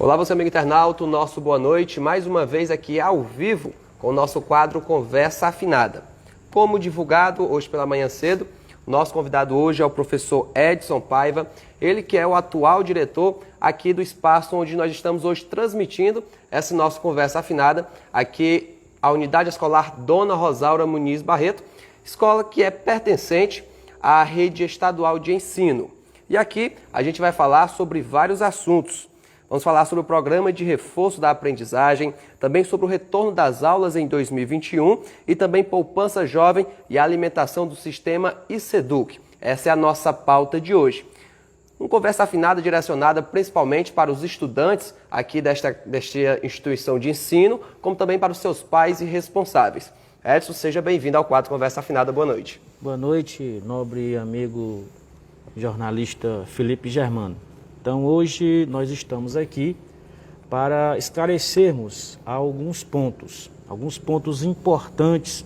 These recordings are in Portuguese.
Olá, você amigo internauta, nosso boa noite, mais uma vez aqui ao vivo com o nosso quadro Conversa Afinada. Como divulgado hoje pela manhã cedo, nosso convidado hoje é o professor Edson Paiva, ele que é o atual diretor aqui do espaço onde nós estamos hoje transmitindo essa nossa Conversa Afinada, aqui a Unidade Escolar Dona Rosaura Muniz Barreto, escola que é pertencente à rede estadual de ensino. E aqui a gente vai falar sobre vários assuntos. Vamos falar sobre o programa de reforço da aprendizagem, também sobre o retorno das aulas em 2021 e também poupança jovem e a alimentação do sistema ICEDUC. Essa é a nossa pauta de hoje. Uma conversa afinada direcionada principalmente para os estudantes aqui desta instituição de ensino, como também para os seus pais e responsáveis. Edson, seja bem-vindo ao quadro Conversa Afinada. Boa noite. Boa noite, nobre amigo jornalista Felipe Germano. Então, hoje nós estamos aqui para esclarecermos alguns pontos importantes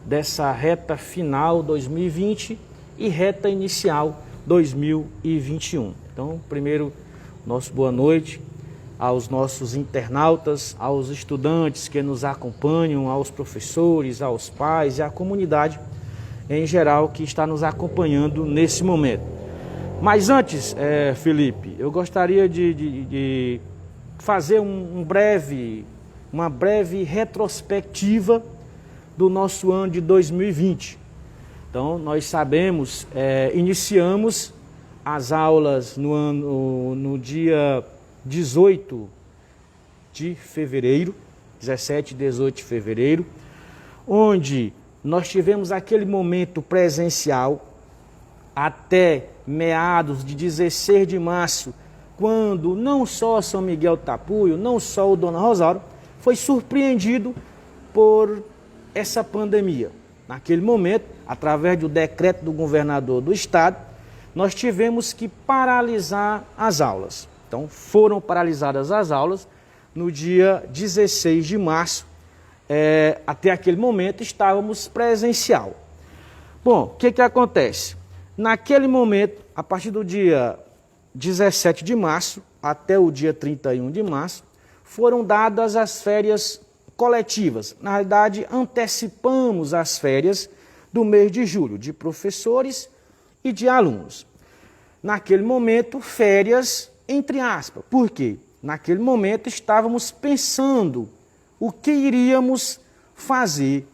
dessa reta final 2020 e reta inicial 2021. Então, primeiro, nosso boa noite aos nossos internautas, aos estudantes que nos acompanham, aos professores, aos pais e à comunidade em geral que está nos acompanhando nesse momento. Mas antes, Felipe, eu gostaria de fazer uma breve retrospectiva do nosso ano de 2020. Então, nós sabemos, iniciamos as aulas no dia 18 de fevereiro, 17 e 18 de fevereiro, onde nós tivemos aquele momento presencial até meados de 16 de março, quando não só São Miguel Tapuio, não só o Dona Rosaura, foi surpreendido por essa pandemia. Naquele momento, através do decreto do governador do estado, nós tivemos que paralisar as aulas. Então, foram paralisadas as aulas no dia 16 de março. Até aquele momento, estávamos presencial. Bom, o que acontece? Naquele momento, a partir do dia 17 de março até o dia 31 de março, foram dadas as férias coletivas. Na realidade, antecipamos as férias do mês de julho, de professores e de alunos. Naquele momento, férias entre aspas. Por quê? Naquele momento, estávamos pensando o que iríamos fazer.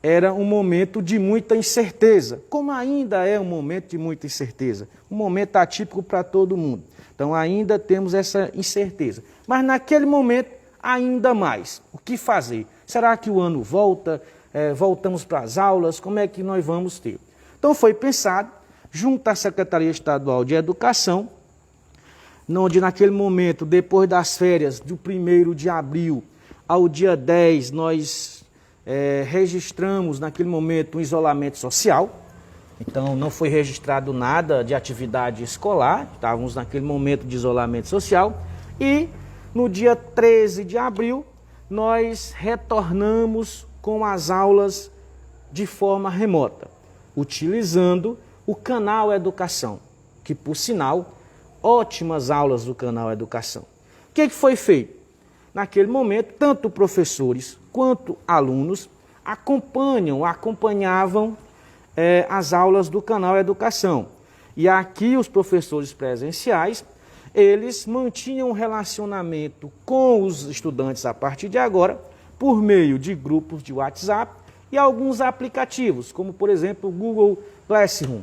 Era um momento de muita incerteza, como ainda é um momento de muita incerteza, um momento atípico para todo mundo. Então ainda temos essa incerteza. Mas naquele momento, ainda mais. O que fazer? Será que o ano volta? Voltamos para as aulas? Como é que nós vamos ter? Então foi pensado, junto à Secretaria Estadual de Educação, onde naquele momento, depois das férias, do 1º de abril ao dia 10, nós registramos naquele momento um isolamento social. Então não foi registrado nada de atividade escolar, estávamos naquele momento de isolamento social. E no dia 13 de abril nós retornamos com as aulas de forma remota, utilizando o Canal Educação, que por sinal, ótimas aulas do Canal Educação. O que foi feito? Naquele momento, tanto professores quanto alunos acompanhavam as aulas do Canal Educação. E aqui os professores presenciais, eles mantinham um relacionamento com os estudantes a partir de agora, por meio de grupos de WhatsApp e alguns aplicativos, como por exemplo o Google Classroom,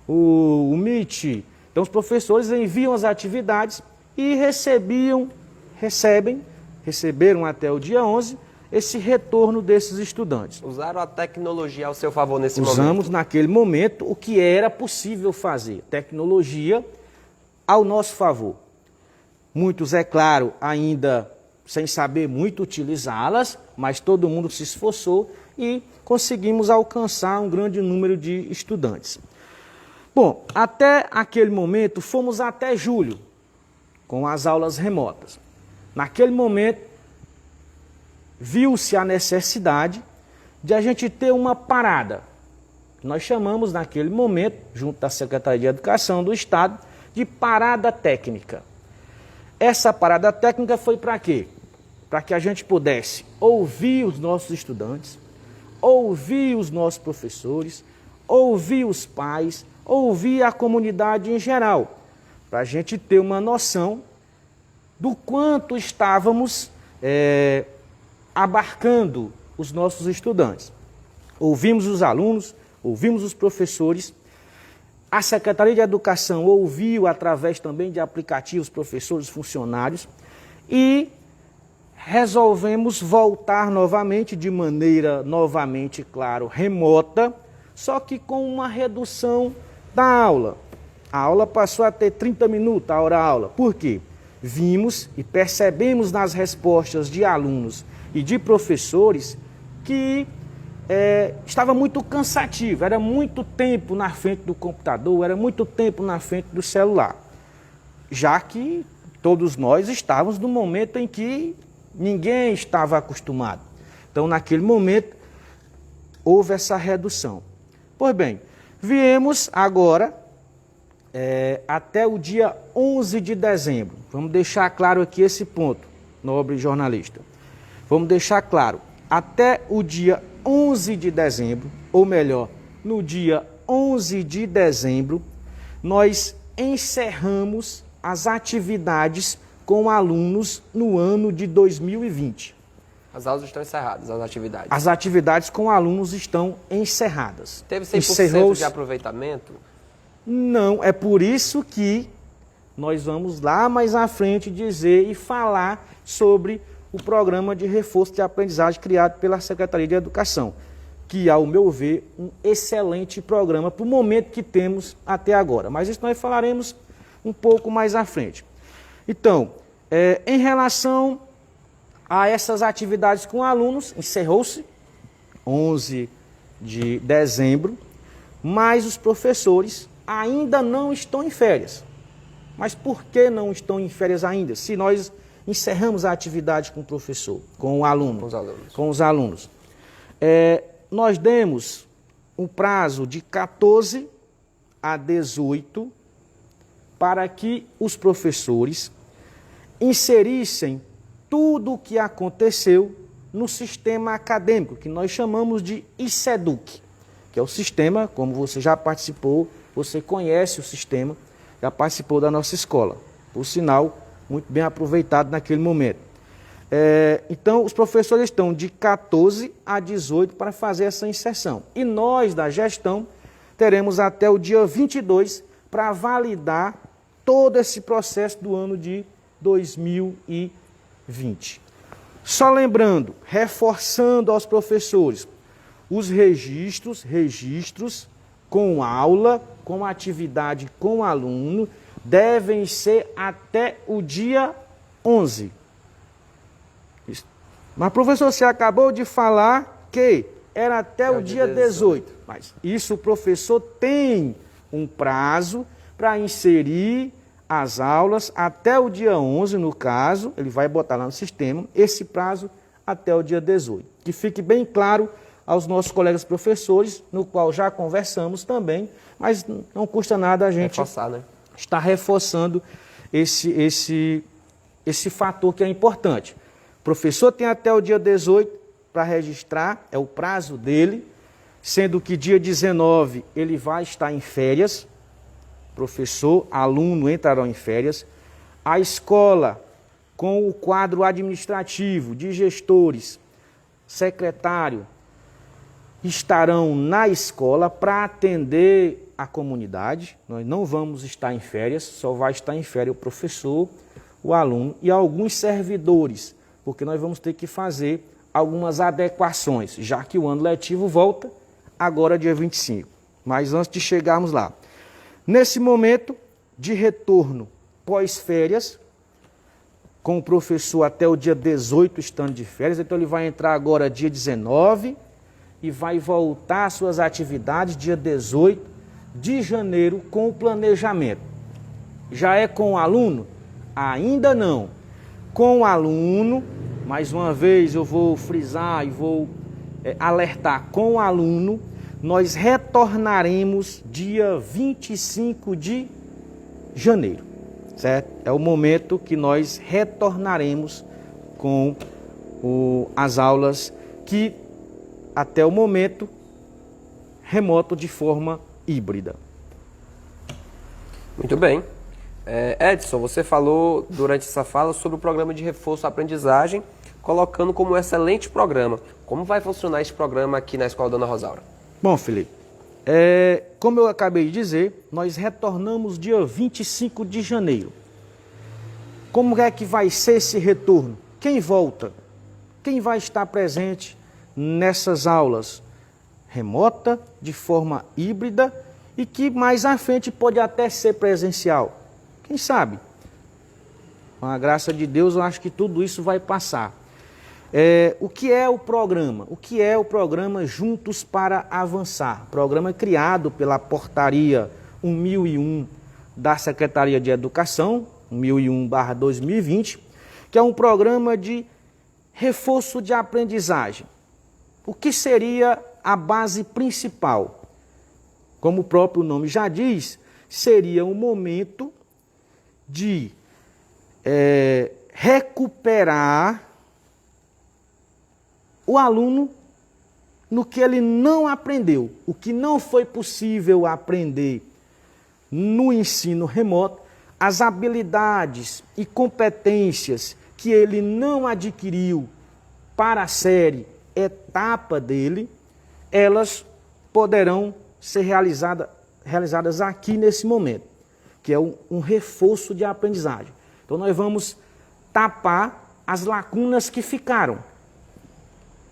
o Meet. Então os professores enviam as atividades e receberam até o dia 11 esse retorno desses estudantes. Usaram a tecnologia ao seu favor nesse momento? Usamos naquele momento o que era possível fazer, tecnologia ao nosso favor. Muitos, é claro, ainda sem saber muito utilizá-las, mas todo mundo se esforçou e conseguimos alcançar um grande número de estudantes. Bom, até aquele momento fomos até julho, com as aulas remotas. Naquele momento, viu-se a necessidade de a gente ter uma parada. Nós chamamos naquele momento, junto à Secretaria de Educação do Estado, de parada técnica. Essa parada técnica foi para quê? Para que a gente pudesse ouvir os nossos estudantes, ouvir os nossos professores, ouvir os pais, ouvir a comunidade em geral, para a gente ter uma noção do quanto estávamos abarcando os nossos estudantes. Ouvimos os alunos, ouvimos os professores, a Secretaria de Educação ouviu através também de aplicativos, professores, funcionários, e resolvemos voltar novamente de maneira, novamente, claro, remota, só que com uma redução da aula. A aula passou a ter 30 minutos, a hora-aula. Por quê? Vimos e percebemos nas respostas de alunos e de professores que estava muito cansativo, era muito tempo na frente do computador, era muito tempo na frente do celular. Já que todos nós estávamos no momento em que ninguém estava acostumado. Então, naquele momento, houve essa redução. Pois bem, viemos agora até o dia 11 de dezembro. Vamos deixar claro aqui esse ponto, nobre jornalista. Vamos deixar claro, até o dia 11 de dezembro, ou melhor, no dia 11 de dezembro, nós encerramos as atividades com alunos no ano de 2020. As aulas estão encerradas, as atividades. As atividades com alunos estão encerradas. Teve 100% de aproveitamento? Não, é por isso que nós vamos lá mais à frente dizer e falar sobre o programa de reforço de aprendizagem criado pela Secretaria de Educação, que, ao meu ver, um excelente programa para o momento que temos até agora. Mas isso nós falaremos um pouco mais à frente. Então, em relação a essas atividades com alunos, encerrou-se 11 de dezembro, mas os professores ainda não estão em férias. Mas por que não estão em férias ainda? Se nós encerramos a atividade com o professor, com o aluno, com os alunos. Nós demos um prazo de 14 a 18 para que os professores inserissem tudo o que aconteceu no sistema acadêmico, que nós chamamos de ICEDUC, que é o sistema, como você já participou, você conhece o sistema, já participou da nossa escola. Por sinal, muito bem aproveitado naquele momento. Então, os professores estão de 14 a 18 para fazer essa inserção. E nós, da gestão, teremos até o dia 22 para validar todo esse processo do ano de 2020. Só lembrando, reforçando aos professores, os registros com aula, com atividade com aluno, devem ser até o dia 11. Mas, professor, você acabou de falar que era até o dia 18. Mas isso o professor tem um prazo para inserir as aulas até o dia 11, no caso, ele vai botar lá no sistema, esse prazo até o dia 18. Que fique bem claro aos nossos colegas professores, no qual já conversamos também, mas não custa nada a gente estar reforçando esse fator que é importante. O professor tem até o dia 18 para registrar, é o prazo dele, sendo que dia 19 ele vai estar em férias, professor, aluno entrarão em férias, a escola com o quadro administrativo de gestores, secretário, estarão na escola para atender a comunidade. Nós não vamos estar em férias, só vai estar em férias o professor, o aluno e alguns servidores, porque nós vamos ter que fazer algumas adequações, já que o ano letivo volta agora dia 25. Mas antes de chegarmos lá, nesse momento de retorno pós-férias, com o professor até o dia 18 estando de férias, então ele vai entrar agora dia 19 e vai voltar às suas atividades dia 18 de janeiro com o planejamento. Já é com o aluno? Ainda não. Com o aluno, mais uma vez eu vou frisar e vou alertar, com o aluno, nós retornaremos dia 25 de janeiro. certo? É o momento que nós retornaremos com as aulas que, até o momento, remoto de forma híbrida. Muito bem. Edson, você falou durante essa fala sobre o programa de reforço à aprendizagem, colocando como um excelente programa. Como vai funcionar esse programa aqui na Escola Dona Rosaura? Bom, Felipe, como eu acabei de dizer, nós retornamos dia 25 de janeiro. Como é que vai ser esse retorno? Quem volta? Quem vai estar presente nessas aulas? Remota, de forma híbrida e que mais à frente pode até ser presencial. Quem sabe? Com a graça de Deus, eu acho que tudo isso vai passar. O que é o programa? O que é o programa Juntos para Avançar? Programa criado pela Portaria 1001 da Secretaria de Educação, 1001/2020, que é um programa de reforço de aprendizagem. O que seria a base principal? Como o próprio nome já diz, seria um momento de recuperar o aluno no que ele não aprendeu, o que não foi possível aprender no ensino remoto, as habilidades e competências que ele não adquiriu para a série etapa dele, elas poderão ser realizadas aqui nesse momento, que é um reforço de aprendizagem. Então nós vamos tapar as lacunas que ficaram.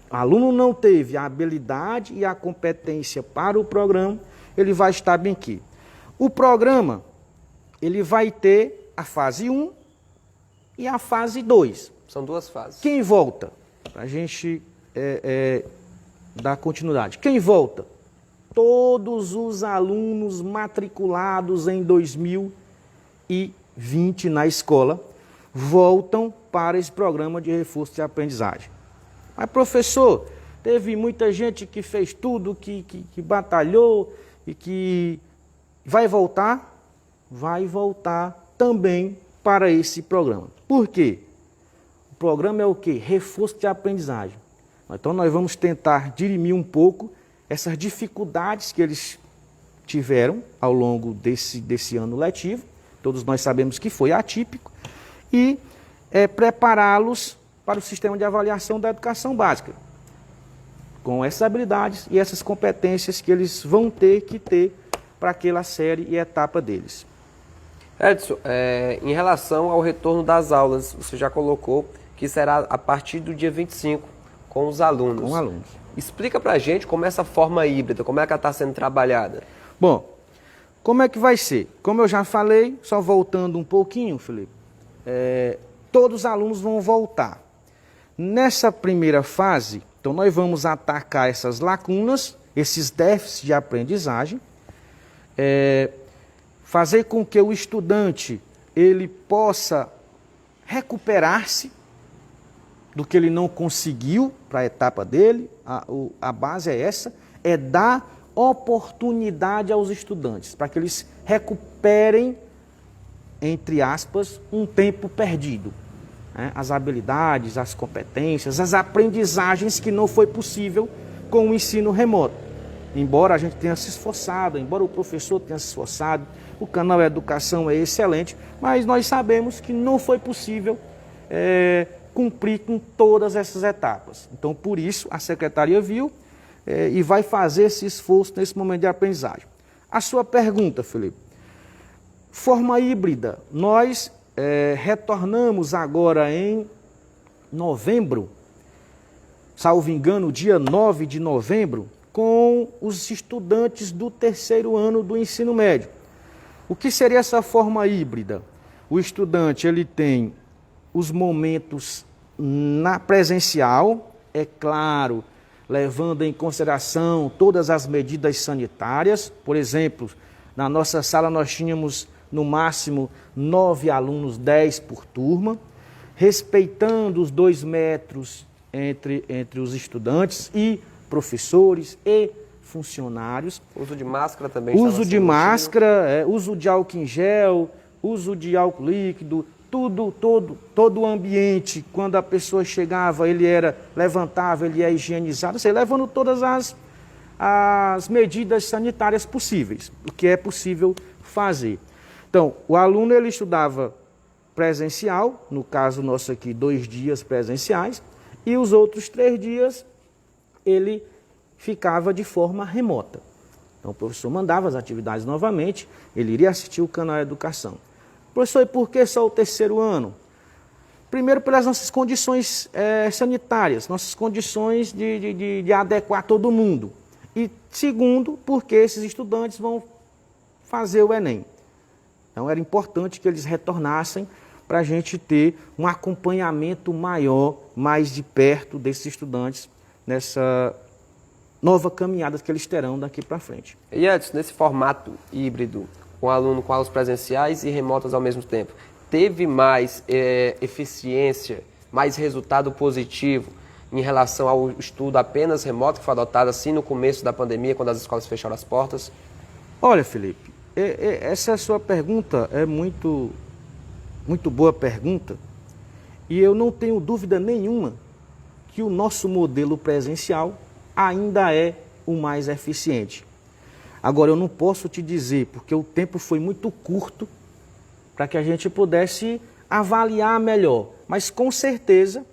O aluno não teve a habilidade e a competência para o programa, ele vai estar bem aqui. O programa, ele vai ter a fase 1 e a fase 2. São duas fases. Quem volta? Para a gente dar continuidade. Quem volta? Todos os alunos matriculados em 2020 na escola voltam para esse programa de reforço de aprendizagem. Mas, professor, teve muita gente que fez tudo, que batalhou e que vai voltar? Vai voltar também para esse programa. Por quê? O programa é o quê? Reforço de aprendizagem. Então, nós vamos tentar dirimir um pouco essas dificuldades que eles tiveram ao longo desse ano letivo. Todos nós sabemos que foi atípico. E prepará-los para o sistema de avaliação da educação básica, com essas habilidades e essas competências que eles vão ter que ter para aquela série e etapa deles. Edson, em relação ao retorno das aulas, você já colocou que será a partir do dia 25, com os alunos. Com alunos. Explica para a gente como é essa forma híbrida, como é que ela está sendo trabalhada. Bom, como é que vai ser? Como eu já falei, só voltando um pouquinho, Felipe, todos os alunos vão voltar. Nessa primeira fase, então nós vamos atacar essas lacunas, esses déficits de aprendizagem, fazer com que o estudante ele possa recuperar-se do que ele não conseguiu para a etapa dele. A base é essa, é dar oportunidade aos estudantes, para que eles recuperem, entre aspas, um tempo perdido. As habilidades, as competências, as aprendizagens que não foi possível com o ensino remoto. Embora a gente tenha se esforçado, embora o professor tenha se esforçado, o canal Educação é excelente, mas nós sabemos que não foi possível cumprir com todas essas etapas. Então, por isso, a Secretaria viu e vai fazer esse esforço nesse momento de aprendizagem. A sua pergunta, Felipe. Forma híbrida. Nós retornamos agora em novembro, salvo engano, dia 9 de novembro, com os estudantes do terceiro ano do ensino médio. O que seria essa forma híbrida? O estudante ele tem os momentos na presencial, é claro, levando em consideração todas as medidas sanitárias. Por exemplo, na nossa sala nós tínhamos no máximo 9 alunos, 10 por turma, respeitando os 2 metros entre os estudantes e professores e funcionários. Uso de máscara também. Uso de máscara, uso de álcool em gel, uso de álcool líquido, todo o ambiente, quando a pessoa chegava, ele era levantável, ele é higienizado, seja, levando todas as medidas sanitárias possíveis, o que é possível fazer. Então, o aluno ele estudava presencial, no caso nosso aqui, 2 dias presenciais, e os outros 3 dias ele ficava de forma remota. Então, o professor mandava as atividades novamente, ele iria assistir o canal Educação. Professor, e por que só o 3º ano? Primeiro, pelas nossas condições sanitárias, nossas condições de adequar todo mundo. E segundo, porque esses estudantes vão fazer o Enem. Então, era importante que eles retornassem para a gente ter um acompanhamento maior, mais de perto desses estudantes nessa nova caminhada que eles terão daqui para frente. E Edson, nesse formato híbrido, com aluno com aulas presenciais e remotas ao mesmo tempo, teve mais eficiência, mais resultado positivo em relação ao estudo apenas remoto, que foi adotado assim no começo da pandemia, quando as escolas fecharam as portas? Olha, Felipe, essa sua pergunta é muito boa pergunta, e eu não tenho dúvida nenhuma que o nosso modelo presencial ainda é o mais eficiente. Agora, eu não posso te dizer, porque o tempo foi muito curto para que a gente pudesse avaliar melhor. Mas, com certeza,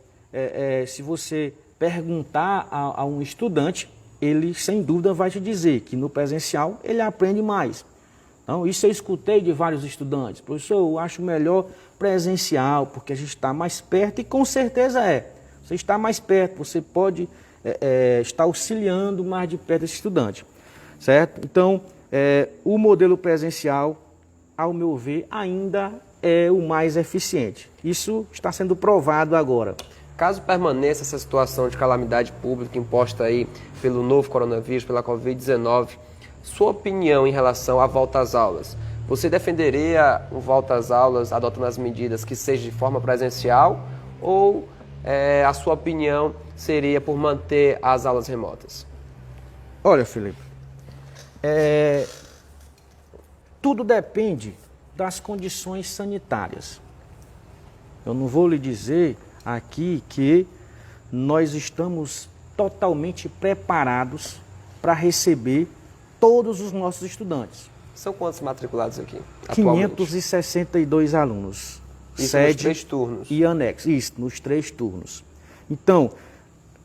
se você perguntar a um estudante, ele, sem dúvida, vai te dizer que no presencial ele aprende mais. Então, isso eu escutei de vários estudantes. Professor, eu acho melhor presencial, porque a gente está mais perto, e com certeza é. Você está mais perto, você pode estar auxiliando mais de perto esse estudante. Certo? Então, o modelo presencial, ao meu ver, ainda é o mais eficiente. Isso está sendo provado agora. Caso permaneça essa situação de calamidade pública imposta aí pelo novo coronavírus, pela Covid-19, sua opinião em relação à volta às aulas? Você defenderia o volta às aulas adotando as medidas que seja de forma presencial ou a sua opinião seria por manter as aulas remotas? Olha, Felipe, tudo depende das condições sanitárias. Eu não vou lhe dizer aqui que nós estamos totalmente preparados para receber todos os nossos estudantes. São quantos matriculados aqui atualmente? 562 alunos. Isso sede nos 3 turnos? E anexo. Isso, nos 3 turnos. Então,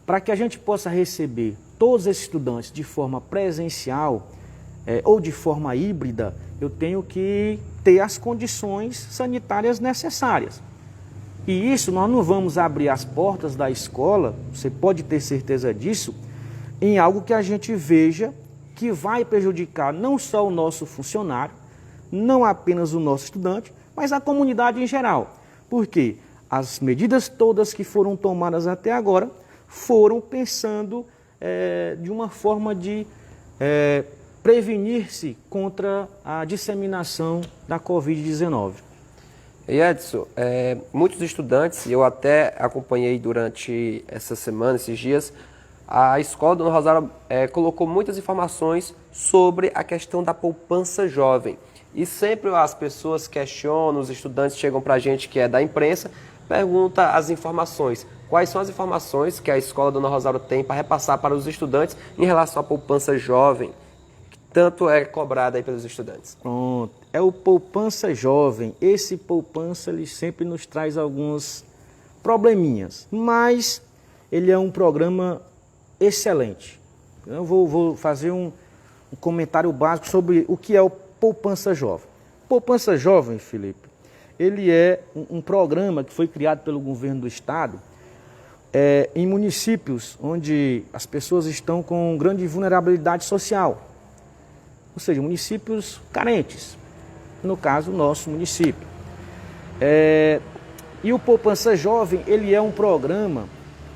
para que a gente possa receber todos esses estudantes de forma presencial ou de forma híbrida, eu tenho que ter as condições sanitárias necessárias. E isso nós não vamos abrir as portas da escola, você pode ter certeza disso, em algo que a gente veja que vai prejudicar não só o nosso funcionário, não apenas o nosso estudante, mas a comunidade em geral. Porque as medidas todas que foram tomadas até agora foram pensando de uma forma de prevenir-se contra a disseminação da Covid-19. E Edson, muitos estudantes, e eu até acompanhei durante essa semana, esses dias, a escola Dona Rosário colocou muitas informações sobre a questão da poupança jovem. E sempre as pessoas questionam, os estudantes chegam para a gente que é da imprensa, pergunta as informações. Quais são as informações que a escola Dona Rosário tem para repassar para os estudantes em relação à poupança jovem, que tanto é cobrada aí pelos estudantes? Pronto, é o poupança jovem. Esse poupança ele sempre nos traz alguns probleminhas, mas ele é um programa excelente. Eu vou fazer um comentário básico sobre o que é o poupança jovem. Poupança jovem, Felipe, ele é um programa que foi criado pelo governo do estado em municípios onde as pessoas estão com grande vulnerabilidade social, ou seja, municípios carentes, no caso, o nosso município. E o Poupança Jovem, ele é um programa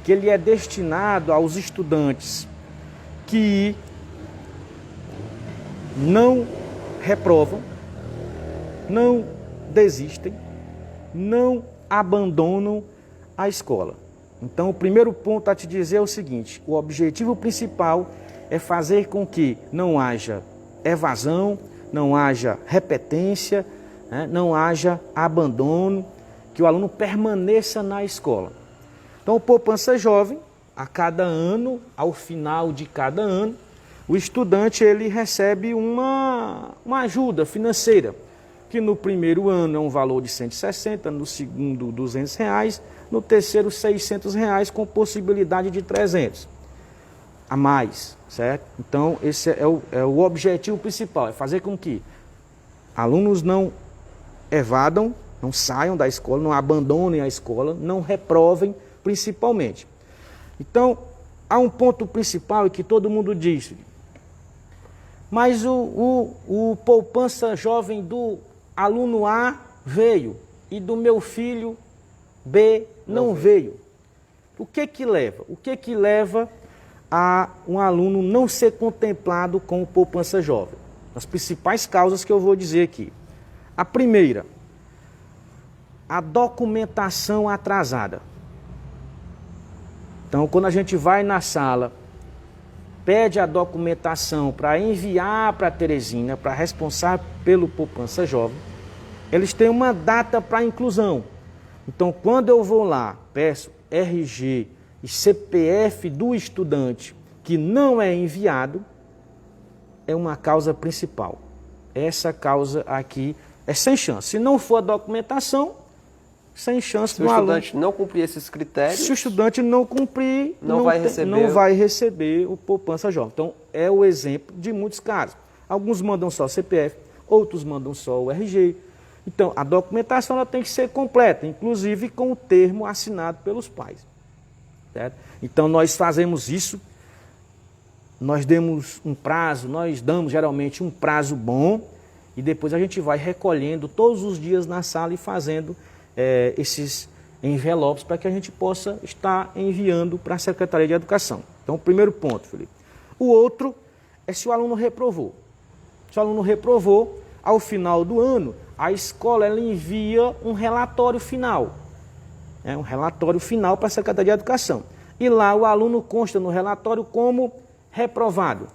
que ele é destinado aos estudantes que não reprovam, não desistem, não abandonam a escola. Então, o primeiro ponto a te dizer é o seguinte: o objetivo principal é fazer com que não haja evasão, não haja repetência, né, não haja abandono, que o aluno permaneça na escola. Então, o Poupança Jovem, a cada ano, ao final de cada ano, o estudante ele recebe uma ajuda financeira, que no primeiro ano é um valor de 160, no segundo R$ 200, no terceiro R$ 600, com possibilidade de 300 a mais, certo? Então, esse é o objetivo principal, é fazer com que alunos não evadam, não saiam da escola, não abandonem a escola, não reprovem, principalmente. Então, há um ponto principal que todo mundo diz, mas o Poupança Jovem do aluno A veio e do meu filho B não veio. O que leva? O que leva a um aluno não ser contemplado com o Poupança Jovem? As principais causas que eu vou dizer aqui. A primeira, a documentação atrasada. Então, quando a gente vai na sala, pede a documentação para enviar para a Teresina, para responsável pelo Poupança Jovem, eles têm uma data para inclusão. Então, quando eu vou lá, peço RG e CPF do estudante que não é enviado, é uma causa principal. Essa causa aqui é sem chance. Se não for a documentação, sem chance do aluno. Se o estudante não cumprir esses critérios... Se o estudante não cumprir, não vai receber o Poupança Jovem. Então, é o exemplo de muitos casos. Alguns mandam só o CPF, outros mandam só o RG. Então, a documentação ela tem que ser completa, inclusive com o termo assinado pelos pais. Certo? Então, nós fazemos isso, nós damos um prazo, nós damos geralmente um prazo bom, e depois a gente vai recolhendo todos os dias na sala e fazendo esses envelopes para que a gente possa estar enviando para a Secretaria de Educação. Então, o primeiro ponto, Felipe. O outro é se o aluno reprovou. Se o aluno reprovou, ao final do ano, a escola ela envia um relatório final. Um relatório final para a Secretaria de Educação. E lá o aluno consta no relatório como reprovado.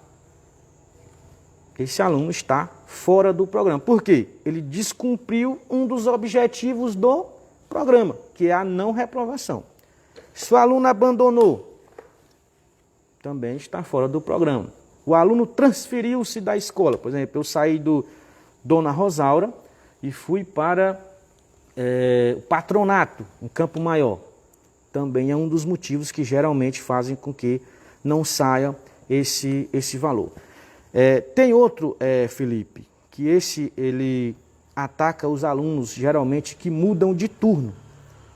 Esse aluno está fora do programa. Por quê? Ele descumpriu um dos objetivos do programa, que é a não reprovação. Se o aluno abandonou, também está fora do programa. O aluno transferiu-se da escola. Por exemplo, eu saí do Dona Rosaura e fui para o patronato, em Campo Maior. Também é um dos motivos que geralmente fazem com que não saia esse valor. Tem outro, Felipe, que ele ataca os alunos geralmente que mudam de turno,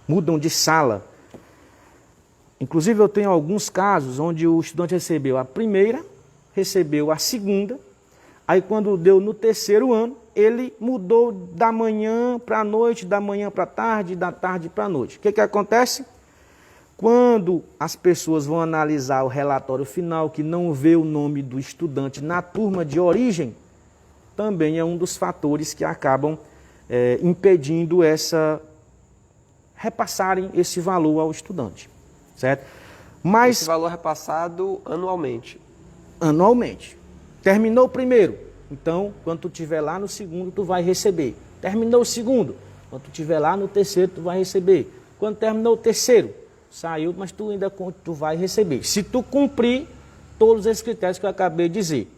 mudam de sala. Inclusive eu tenho alguns casos onde o estudante recebeu a primeira, recebeu a segunda, aí quando deu no terceiro ano, ele mudou da manhã para a noite, da manhã para a tarde, da tarde para a noite. O que acontece? Quando as pessoas vão analisar o relatório final, que não vê o nome do estudante na turma de origem, também é um dos fatores que acabam impedindo repassarem esse valor ao estudante, certo? Mas esse valor é repassado anualmente? Anualmente. Terminou o primeiro, então, quando tu estiver lá no segundo, tu vai receber. Terminou o segundo, quando tu estiver lá no terceiro, tu vai receber. Quando terminou o terceiro, saiu, mas tu vai receber. Se tu cumprir todos esses critérios que eu acabei de dizer.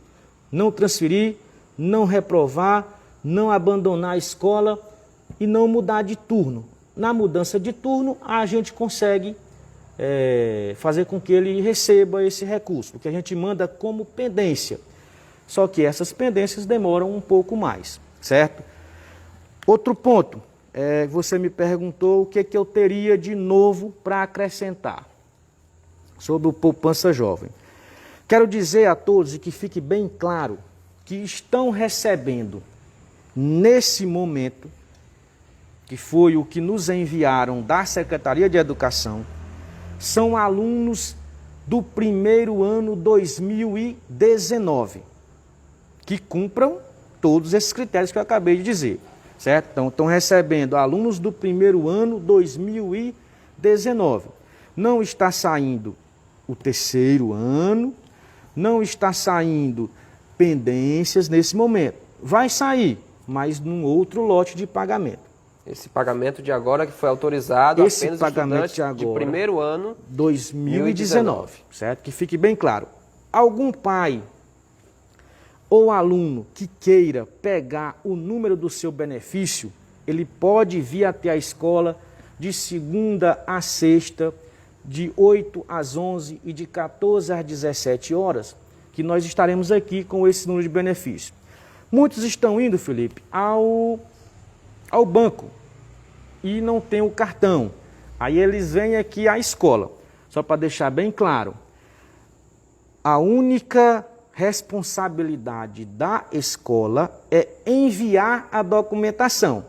Não transferir, não reprovar, não abandonar a escola e não mudar de turno. Na mudança de turno, a gente consegue fazer com que ele receba esse recurso, porque a gente manda como pendência. Só que essas pendências demoram um pouco mais, certo? Outro ponto. Você me perguntou o que eu teria de novo para acrescentar sobre o Poupança Jovem. Quero dizer a todos e que fique bem claro que estão recebendo nesse momento, que foi o que nos enviaram da Secretaria de Educação, são alunos do primeiro ano 2019, que cumpram todos esses critérios que eu acabei de dizer. Certo? Então, estão recebendo alunos do primeiro ano 2019. Não está saindo o terceiro ano, não está saindo pendências nesse momento. Vai sair mas num outro lote de pagamento. Esse pagamento de agora que foi autorizado Esse apenas pagamento estudantes de agora, primeiro ano 2019, certo? Que fique bem claro. Algum pai ou aluno que queira pegar o número do seu benefício, ele pode vir até a escola de segunda a sexta, de 8 às 11 e de 14 às 17 horas, que nós estaremos aqui com esse número de benefício. Muitos estão indo, Felipe, ao banco e não tem o cartão. Aí eles vêm aqui à escola. Só para deixar bem claro, a única responsabilidade da escola é enviar a documentação.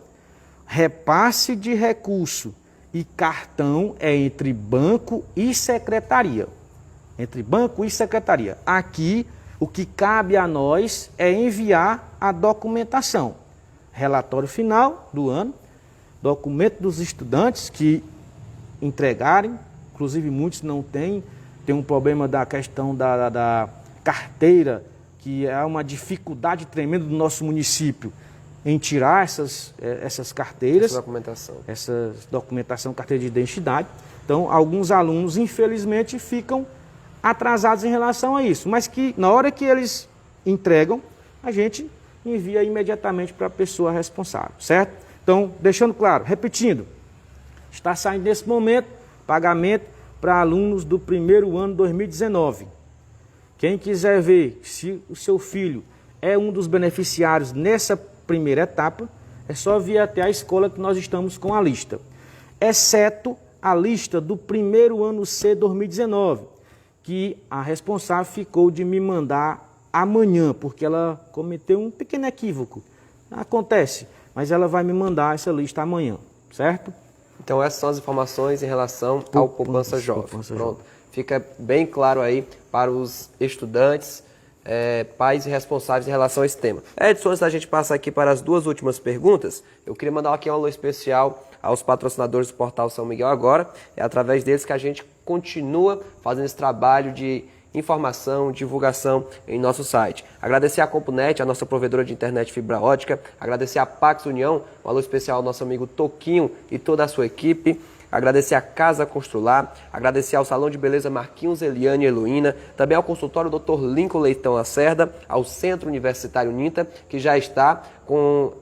Repasse de recurso e cartão é entre banco e secretaria. Entre banco e secretaria. Aqui, o que cabe a nós é enviar a documentação. Relatório final do ano, documento dos estudantes que entregarem, inclusive muitos não têm, tem um problema da questão da carteira, que é uma dificuldade tremenda do nosso município em tirar essas carteiras, essa documentação, carteira de identidade. Então, alguns alunos, infelizmente, ficam atrasados em relação a isso, mas que na hora que eles entregam, a gente envia imediatamente para a pessoa responsável, certo? Então, deixando claro, repetindo, está saindo nesse momento pagamento para alunos do primeiro ano 2019. Quem quiser ver se o seu filho é um dos beneficiários nessa primeira etapa, é só vir até a escola que nós estamos com a lista. Exceto a lista do primeiro ano C 2019, que a responsável ficou de me mandar amanhã, porque ela cometeu um pequeno equívoco. Acontece, mas ela vai me mandar essa lista amanhã, certo? Então essas são as informações em relação ao Poupança Jovem. Pronto. Fica bem claro aí para os estudantes, pais e responsáveis em relação a esse tema. Edson, antes da gente passar aqui para as duas últimas perguntas, eu queria mandar aqui um alô especial aos patrocinadores do Portal São Miguel Agora. É através deles que a gente continua fazendo esse trabalho de informação, divulgação em nosso site. Agradecer a Compunet, a nossa provedora de internet fibra ótica. Agradecer a Pax União, um alô especial ao nosso amigo Toquinho e toda a sua equipe. Agradecer a Casa Constrular, agradecer ao Salão de Beleza Marquinhos, Eliane e Heloína, também ao consultório Dr. Lincoln Leitão Lacerda, ao Centro Universitário Ninta, que já está com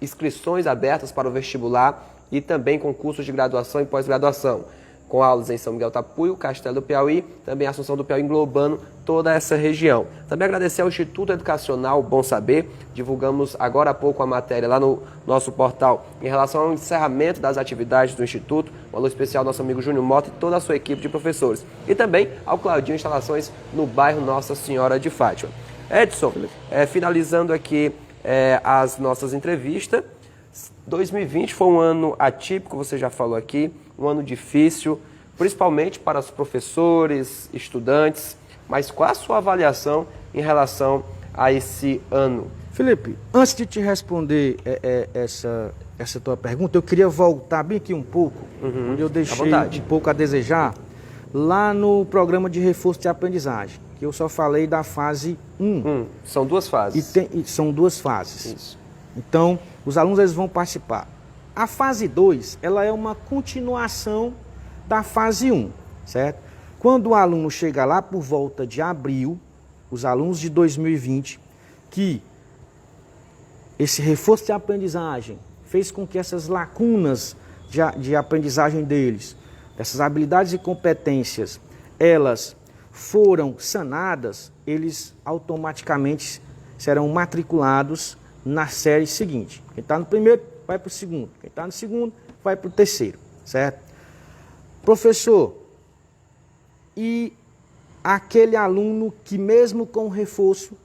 inscrições abertas para o vestibular e também com cursos de graduação e pós-graduação, com aulas em São Miguel Tapuio, Castelo do Piauí, também Assunção do Piauí, englobando toda essa região. Também agradecer ao Instituto Educacional Bom Saber, divulgamos agora há pouco a matéria lá no nosso portal em relação ao encerramento das atividades do Instituto, um alô especial ao nosso amigo Júnior Mota e toda a sua equipe de professores. E também ao Claudinho Instalações no bairro Nossa Senhora de Fátima. Edson, finalizando aqui as nossas entrevistas, 2020 foi um ano atípico, você já falou aqui, um ano difícil, principalmente para os professores, estudantes, mas qual a sua avaliação em relação a esse ano? Felipe, antes de te responder essa tua pergunta, eu queria voltar bem aqui um pouco, onde eu deixei um pouco a desejar, lá no programa de reforço de aprendizagem, que eu só falei da fase 1. São duas fases. São duas fases. Isso. Então, os alunos eles vão participar. A fase 2, ela é uma continuação da fase 1, certo? Quando o aluno chega lá por volta de abril, os alunos de 2020, que esse reforço de aprendizagem fez com que essas lacunas de aprendizagem deles, dessas habilidades e competências, elas foram sanadas, eles automaticamente serão matriculados na série seguinte. Quem está no primeiro vai para o segundo, quem está no segundo vai para o terceiro, certo? Professor, e aquele aluno que mesmo com reforço,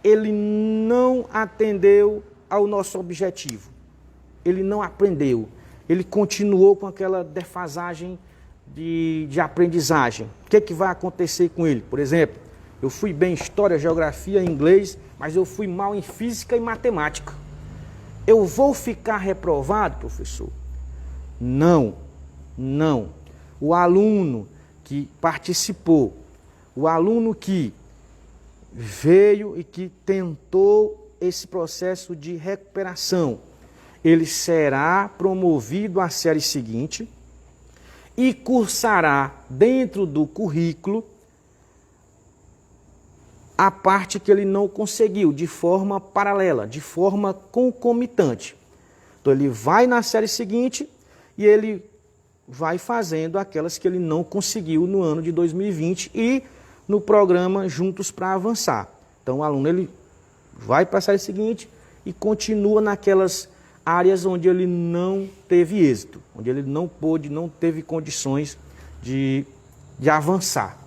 ele não atendeu ao nosso objetivo, ele não aprendeu, ele continuou com aquela defasagem de aprendizagem. O que vai acontecer com ele? Por exemplo, eu fui bem em história, geografia, inglês, mas eu fui mal em física e matemática. Eu vou ficar reprovado, professor? Não, não. O aluno que participou, o aluno que veio e que tentou esse processo de recuperação. Ele será promovido à série seguinte e cursará dentro do currículo a parte que ele não conseguiu, de forma paralela, de forma concomitante. Então ele vai na série seguinte e ele vai fazendo aquelas que ele não conseguiu no ano de 2020 e no programa Juntos para Avançar. Então o aluno ele vai para a série seguinte e continua naquelas áreas onde ele não teve êxito, onde ele não pôde, não teve condições de avançar.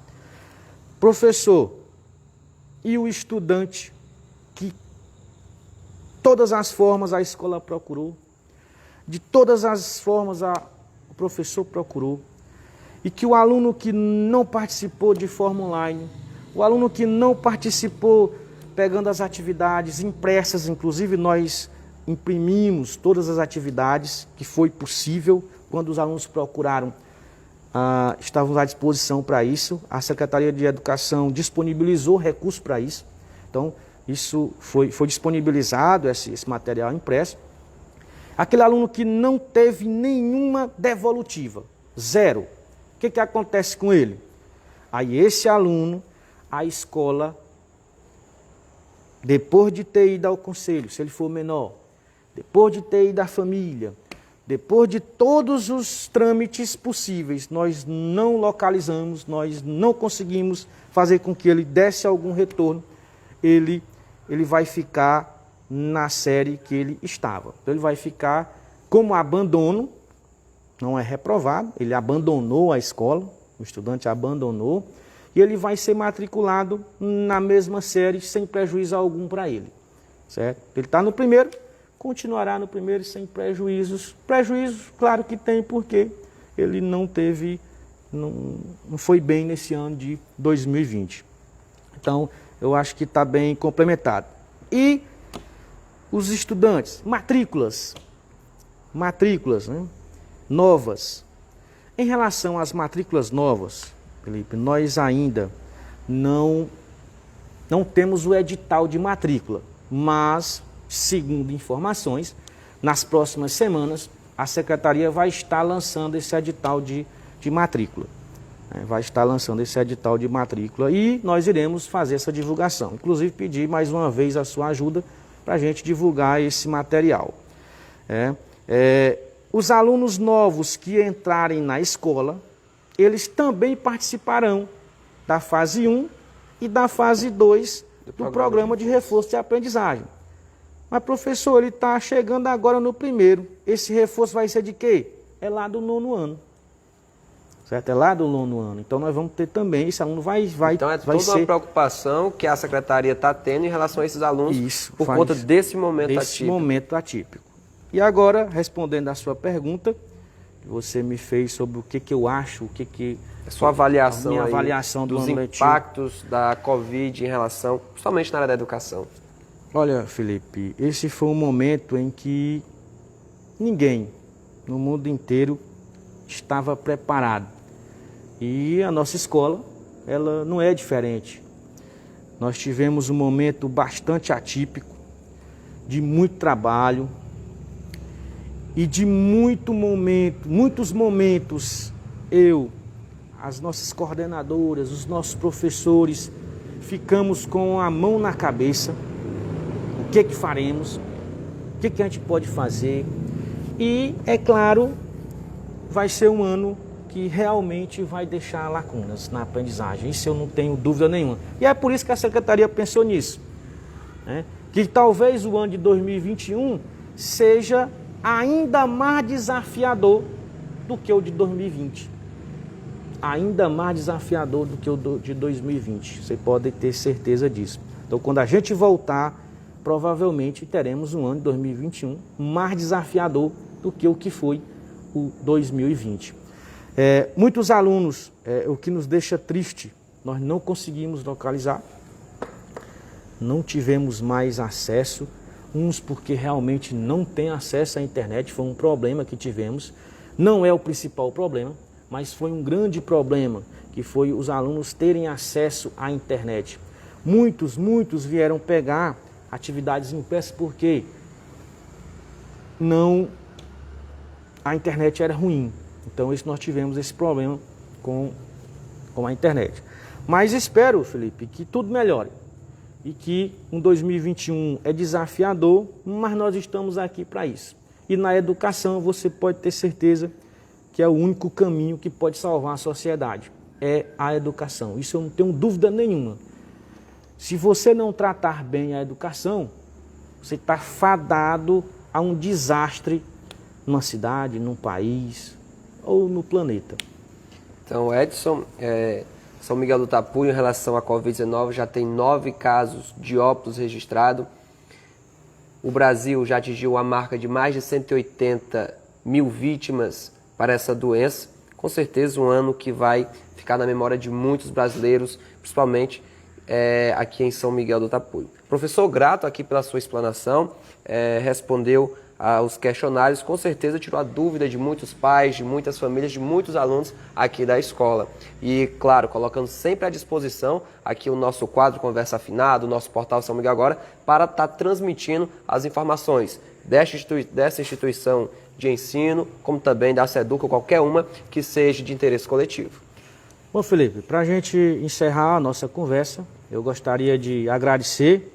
Professor, e o estudante que todas as formas a escola procurou, de todas as formas o professor procurou, e que o aluno que não participou de forma online, o aluno que não participou pegando as atividades impressas, inclusive nós imprimimos todas as atividades que foi possível quando os alunos procuraram, estávamos à disposição para isso. A Secretaria de Educação disponibilizou recursos para isso. Então, isso foi disponibilizado, esse material impresso. Aquele aluno que não teve nenhuma devolutiva, zero, o que acontece com ele? Aí esse aluno, a escola, depois de ter ido ao conselho, se ele for menor, depois de ter ido à família, depois de todos os trâmites possíveis, nós não localizamos, nós não conseguimos fazer com que ele desse algum retorno, ele vai ficar na série que ele estava. Então ele vai ficar como abandono, não é reprovado, ele abandonou a escola, o estudante abandonou, e ele vai ser matriculado na mesma série sem prejuízo algum para ele. Certo? Ele está no primeiro, continuará no primeiro sem prejuízos. Prejuízos, claro que tem, porque ele não foi bem nesse ano de 2020. Então, eu acho que está bem complementado. E os estudantes, matrículas, né, novas. Em relação às matrículas novas, Felipe, nós ainda não temos o edital de matrícula, mas, segundo informações, nas próximas semanas, a Secretaria vai estar lançando esse edital de matrícula. Vai estar lançando esse edital de matrícula e nós iremos fazer essa divulgação. Inclusive, pedir mais uma vez a sua ajuda para a gente divulgar esse material. Os alunos novos que entrarem na escola, eles também participarão da fase 1 e da fase 2 do programa de reforço de aprendizagem. Mas, professor, ele está chegando agora no primeiro. Esse reforço vai ser de quê? É lá do 9º ano. Certo? É lá do 9º ano. Então, nós vamos ter também, esse aluno vai Então, é toda uma preocupação que a Secretaria está tendo em relação a esses alunos. Isso, por conta desse momento atípico. E agora, respondendo à sua pergunta, que você me fez sobre o que eu acho, a sua avaliação, minha avaliação dos impactos da Covid em relação, principalmente na área da educação. Olha, Felipe, esse foi um momento em que ninguém no mundo inteiro estava preparado. E a nossa escola, ela não é diferente. Nós tivemos um momento bastante atípico, de muito trabalho e de muitos momentos, as nossas coordenadoras, os nossos professores, ficamos com a mão na cabeça. O que faremos? O que a gente pode fazer? E, é claro, vai ser um ano que realmente vai deixar lacunas na aprendizagem. Isso eu não tenho dúvida nenhuma. E é por isso que a Secretaria pensou nisso. Que talvez o ano de 2021 seja ainda mais desafiador do que o de 2020. Ainda mais desafiador do que o de 2020. Você pode ter certeza disso. Então, quando a gente voltar, provavelmente teremos um ano de 2021 mais desafiador do que o que foi o 2020. Muitos alunos, o que nos deixa triste, nós não conseguimos localizar, não tivemos mais acesso, uns porque realmente não têm acesso à internet, foi um problema que tivemos, não é o principal problema, mas foi um grande problema, que foi os alunos terem acesso à internet. Muitos vieram pegar atividades impressas porque a internet era ruim. Então nós tivemos esse problema com a internet. Mas espero, Felipe, que tudo melhore e que um 2021 é desafiador, mas nós estamos aqui para isso. E na educação você pode ter certeza que é o único caminho que pode salvar a sociedade, é a educação. Isso eu não tenho dúvida nenhuma. Se você não tratar bem a educação, você está fadado a um desastre numa cidade, num país ou no planeta. Então, Edson, São Miguel do Tapuio, em relação à Covid-19, já tem 9 casos de óbitos registrados. O Brasil já atingiu a marca de mais de 180 mil vítimas para essa doença. Com certeza um ano que vai ficar na memória de muitos brasileiros, principalmente aqui em São Miguel do Tapuio. Professor, grato aqui pela sua explanação, respondeu aos questionários, com certeza tirou a dúvida de muitos pais, de muitas famílias, de muitos alunos aqui da escola. E, claro, colocando sempre à disposição aqui o nosso quadro Conversa Afinada, o nosso portal São Miguel Agora, para estar transmitindo as informações dessa instituição de ensino, como também da SEDUC, ou qualquer uma que seja de interesse coletivo. Bom, Felipe, para a gente encerrar a nossa conversa, eu gostaria de agradecer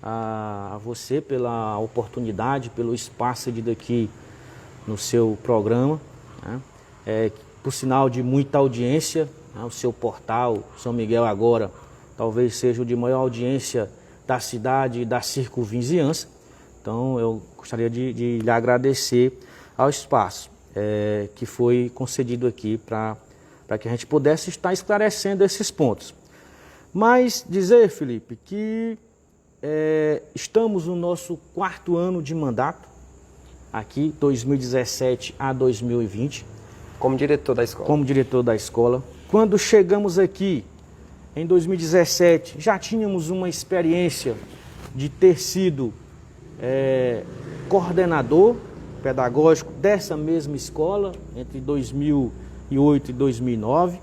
a você pela oportunidade, pelo espaço de daqui no seu programa, né? Por sinal de muita audiência, né? O seu portal São Miguel Agora talvez seja o de maior audiência da cidade e da circunvizinhança. Então eu gostaria de lhe agradecer ao espaço que foi concedido aqui para que a gente pudesse estar esclarecendo esses pontos. Mas dizer, Felipe, que estamos no nosso 4º ano de mandato, aqui 2017 a 2020. Como diretor da escola. Como diretor da escola. Quando chegamos aqui, em 2017, já tínhamos uma experiência de ter sido coordenador pedagógico dessa mesma escola, entre 2008 e 2009,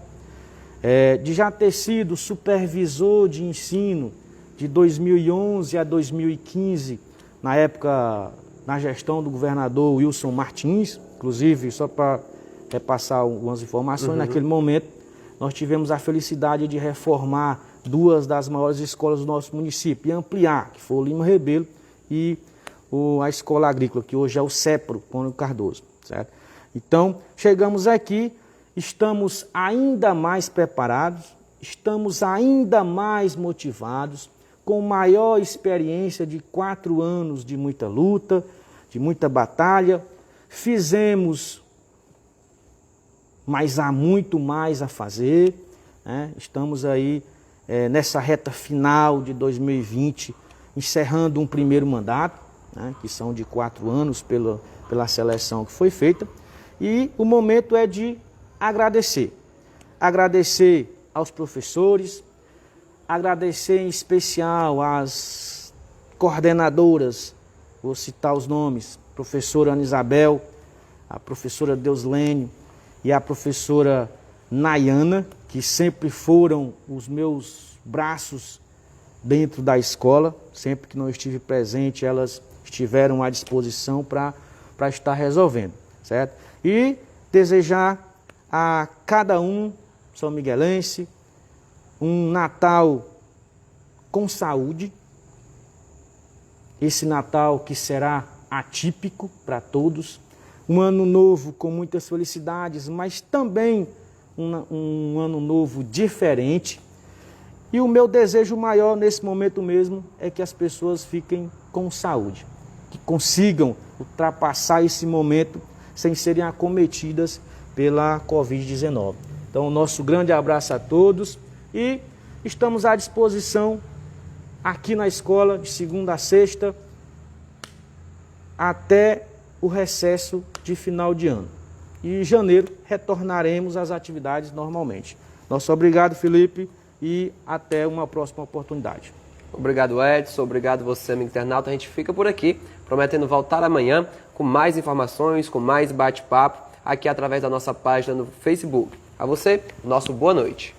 de já ter sido supervisor de ensino de 2011 a 2015, na época, na gestão do governador Wilson Martins, inclusive, só para repassar algumas informações, naquele momento, nós tivemos a felicidade de reformar 2 das maiores escolas do nosso município e ampliar, que foi o Lima Rebelo e a Escola Agrícola, que hoje é o CEPRO, Cônigo Cardoso, certo? Então, chegamos aqui, estamos ainda mais preparados, estamos ainda mais motivados, com maior experiência de 4 anos de muita luta, de muita batalha. Fizemos, mas há muito mais a fazer, né? Estamos aí nessa reta final de 2020, encerrando um primeiro mandato, né? Que são de 4 anos pela seleção que foi feita. E o momento é de agradecer. Agradecer aos professores, agradecer em especial às coordenadoras, vou citar os nomes, professora Ana Isabel, a professora Deuslene e a professora Nayana, que sempre foram os meus braços dentro da escola, sempre que não estive presente, elas estiveram à disposição para estar resolvendo, certo? E desejar a cada um são miguelense um Natal com saúde, esse Natal que será atípico para todos, um ano novo com muitas felicidades, mas também um ano novo diferente. E o meu desejo maior nesse momento mesmo é que as pessoas fiquem com saúde, que consigam ultrapassar esse momento sem serem acometidas pela Covid-19. Então, nosso grande abraço a todos e estamos à disposição aqui na escola de segunda a sexta até o recesso de final de ano. E em janeiro retornaremos às atividades normalmente. Nosso obrigado, Felipe, e até uma próxima oportunidade. Obrigado, Edson. Obrigado você, amigo internauta. A gente fica por aqui, prometendo voltar amanhã com mais informações, com mais bate-papo, aqui através da nossa página no Facebook. A você, nosso boa noite.